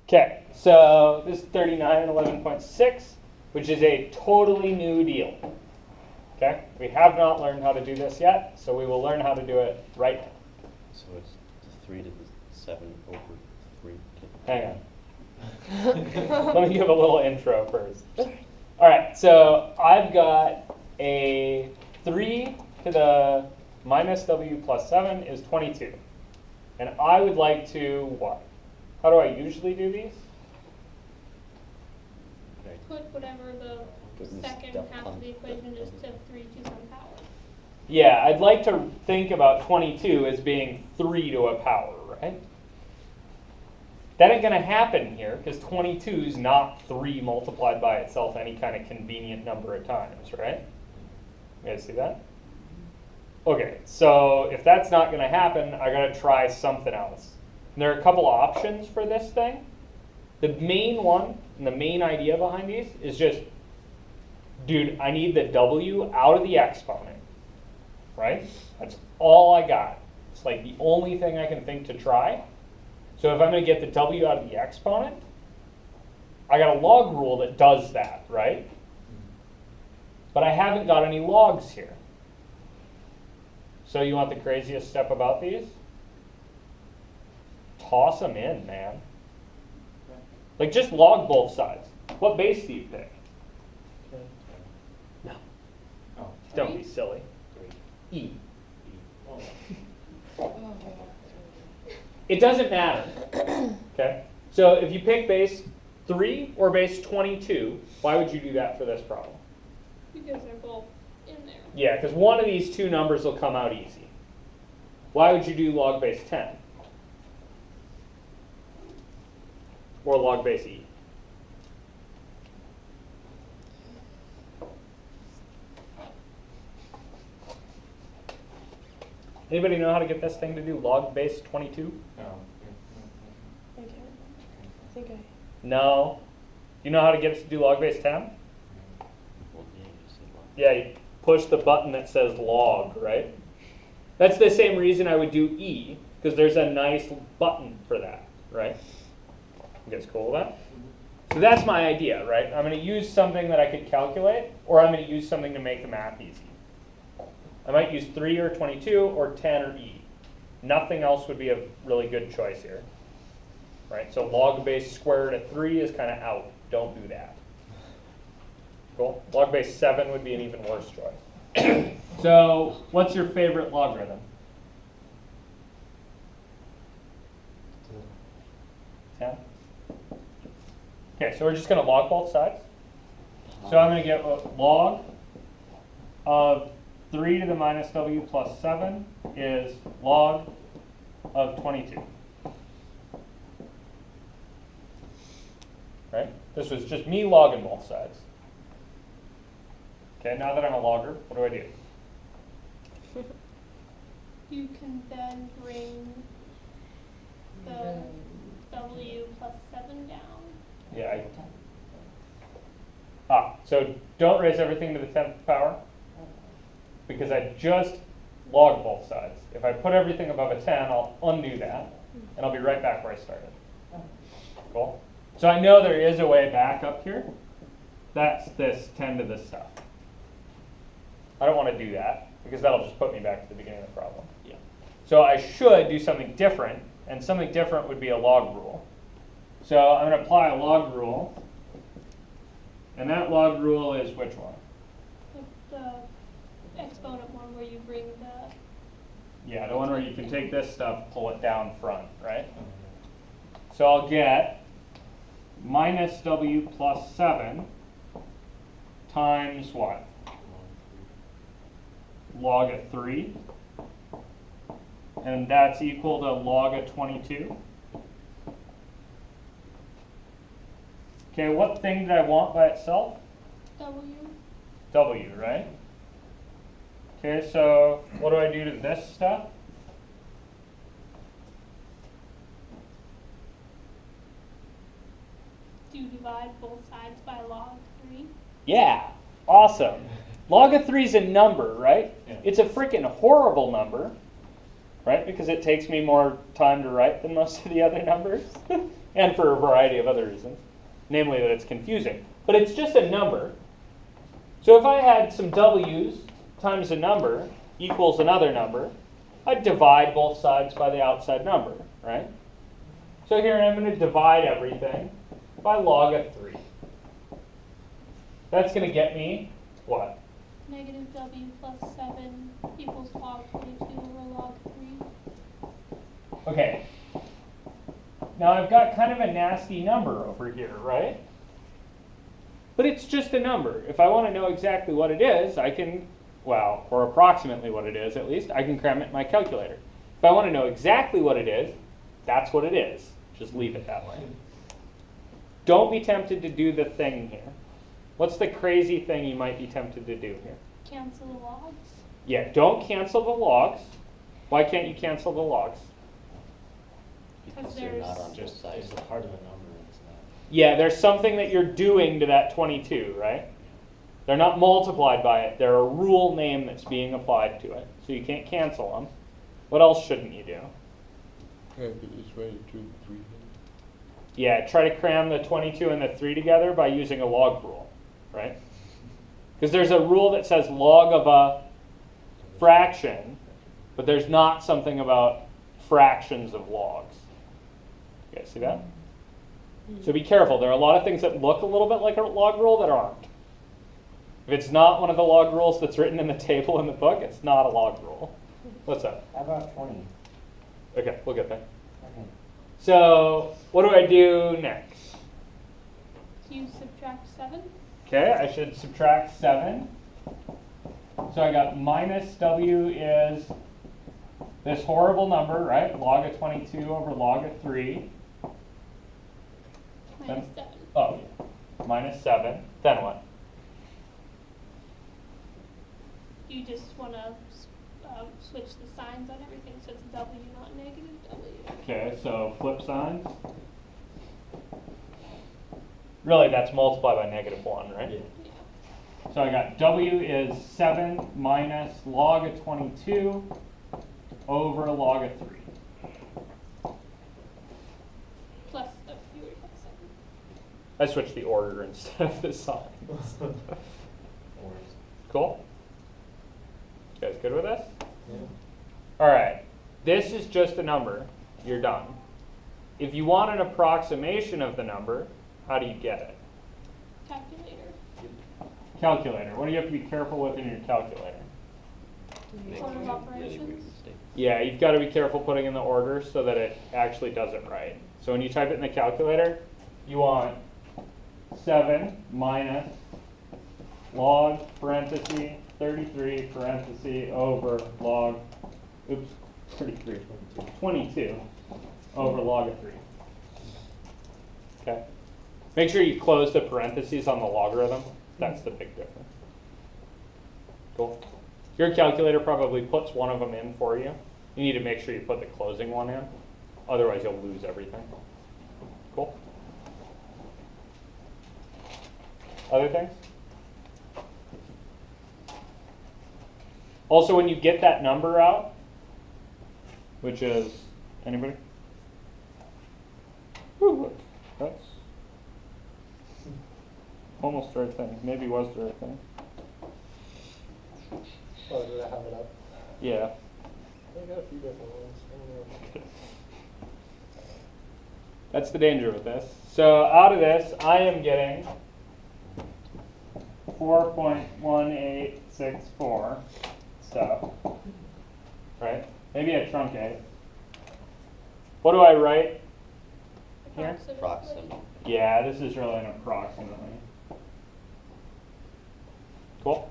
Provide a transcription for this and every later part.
Okay, so this is 3911.6, which is a totally new deal. Okay, we have not learned how to do this yet, so we will learn how to do it right now. So it's the 3 to the 7 over 3 to... Hang on. Let me give a little intro first. All right, so I've got a 3 to the minus w plus 7 is 22. And I would like to what? How do I usually do these? Put whatever the second half of the equation is to 3 to some power. Yeah, I'd like to think about 22 as being 3 to a power, right? That ain't going to happen here because 22 is not 3 multiplied by itself any kind of convenient number of times, right? You guys see that? Okay, so if that's not going to happen, I got to try something else. And there are a couple options for this thing. The main one and the main idea behind these is just, dude, I need the w out of the exponent, right? That's all I got. It's like the only thing I can think to try. So if I'm going to get the w out of the exponent, I got a log rule that does that, right? But I haven't got any logs here. So you want the craziest step about these? Toss them in, man. Like just log both sides. What base do you pick? No. Oh. Don't be silly. 3. E. It doesn't matter. Okay? So if you pick base 3 or base 22, why would you do that for this problem? Because they're both in there. Yeah, because one of these two numbers will come out easy. Why would you do log base 10? Or log base E? Anybody know how to get this thing to do log base 22? No. I can't. I think I. No. You know how to get it to do log base 10? Well, yeah, you said log. Yeah, you push the button that says log, right? That's the same reason I would do E, because there's a nice button for that, right? You guys cool with that? So that's my idea, right? I'm going to use something that I could calculate, or I'm going to use something to make the math easy. I might use 3 or 22 or 10 or E. Nothing else would be a really good choice here, right? So log base square root of 3 is kind of out. Don't do that. Cool. Log base 7 would be an even worse choice. So what's your favorite logarithm? 10? Okay, so we're just going to log both sides. So I'm going to get log of 3 to the minus w plus 7 is log of 22. Right? This was just me logging both sides. Okay, now that I'm a logger, what do I do? You can then bring the w plus 7 down. Yeah. So don't raise everything to the 10th power, because I just logged both sides. If I put everything above a 10, I'll undo that, and I'll be right back where I started. Cool? So I know there is a way back up here. That's this 10 to this stuff. I don't want to do that, because that'll just put me back to the beginning of the problem. Yeah. So I should do something different, and something different would be a log rule. So I'm going to apply a log rule, and that log rule is which one? The exponent one where you bring the... Yeah, the one where you can take this stuff, pull it down front, right? So I'll get minus w plus 7 times what? Log of 3. And that's equal to log of 22. Okay, what thing did I want by itself? W. W, right? Okay, so what do I do to this stuff? Do you divide both sides by log 3? Yeah, awesome. Log of 3 is a number, right? Yeah. It's a freaking horrible number, right? Because it takes me more time to write than most of the other numbers. And and for a variety of other reasons, namely that it's confusing. But it's just a number. So if I had some w's times a number equals another number, I'd divide both sides by the outside number, right? So here I'm going to divide everything by log of 3. That's going to get me what? Negative w plus 7 equals log 22 over log 3. Okay. Now I've got kind of a nasty number over here, right? But it's just a number. If I want to know exactly what it is, I can, well, or approximately what it is at least, I can cram it in my calculator. If I want to know exactly what it is, that's what it is. Just leave it that way. Don't be tempted to do the thing here. What's the crazy thing you might be tempted to do here? Cancel the logs. Yeah, don't cancel the logs. Why can't you cancel the logs? Because they're not on both Just sides. a part of a number and it's not. Yeah, there's something that you're doing to that 22, right? They're not multiplied by it. They're a rule name that's being applied to it. So you can't cancel them. What else shouldn't you do? It's ready to 3. Yeah, try to cram the 22 and the 3 together by using a log rule, right? Because there's a rule that says log of a fraction, but there's not something about fractions of logs. You guys see that? So be careful. There are a lot of things that look a little bit like a log rule that aren't. If it's not one of the log rules that's written in the table in the book, it's not a log rule. What's up? How about 20? Okay, we'll get there. Okay. So what do I do next? Do you subtract 7? Okay, I should subtract 7. So I got minus w is this horrible number, right? Log of 22 over log of 3. Minus 7. Oh, minus 7. Then what? You just want to switch the signs on everything so it's w, not negative w. Okay, so flip signs. Really, that's multiplied by negative 1, right? Yeah. Yeah. So I got w is 7 minus log of 22 over log of 3. Plus w plus 7. I switched the order instead of the signs. Cool? You guys good with this? Yeah. All right. This is just a number. You're done. If you want an approximation of the number, how do you get it? Calculator. Calculator. What do you have to be careful with in your calculator? Make Order of really operations. weird mistake. Yeah, you've got to be careful putting in the order so that it actually does it right. So when you type it in the calculator, you want 7 minus log parenthesis 33 parenthesis over log, oops, 33, 22 over log of 3. Okay. Make sure you close the parentheses on the logarithm. That's the big difference. Cool. Your calculator probably puts one of them in for you. You need to make sure you put the closing one in. Otherwise, you'll lose everything. Cool. Other things? Also, when you get that number out, which is, anybody? Ooh, look, that's almost the right thing. Maybe was the right thing. Oh, did I have it up? Yeah. I got a few different ones. I don't know. That's the danger with this. So out of this, I am getting 4.1864 stuff, right? Maybe I truncate. What do I write here? Approximate. Yeah, this is really an approximately. Cool.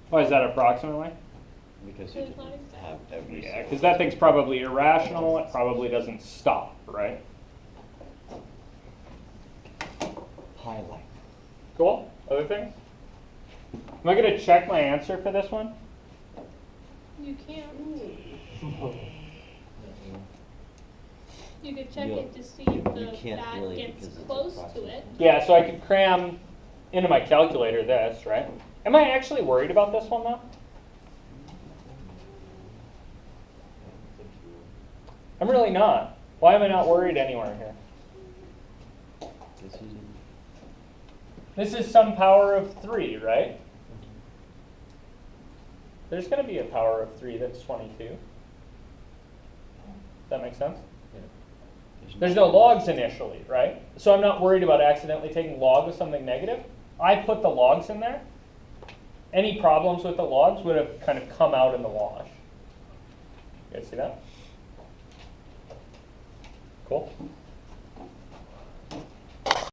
Why is that approximately? Because you It's not didn't exact. have every. Yeah, because that thing's probably irrational. It probably doesn't stop, right? Highlight. Cool. Other things? Am I going to check my answer for this one? You can't. You could check You'll- it to see you if can't that really gets because it's close to approximate. it. Yeah, so I could cram into my calculator this, right? Am I actually worried about this one, though? I'm really not. Why am I not worried anywhere here? This isn't, This is some power of 3, right? There's going to be a power of 3 that's 22. Does that make sense? There's no logs initially, right? So I'm not worried about accidentally taking log of something negative. I put the logs in there. Any problems with the logs would have kind of come out in the wash. You guys see that? Cool.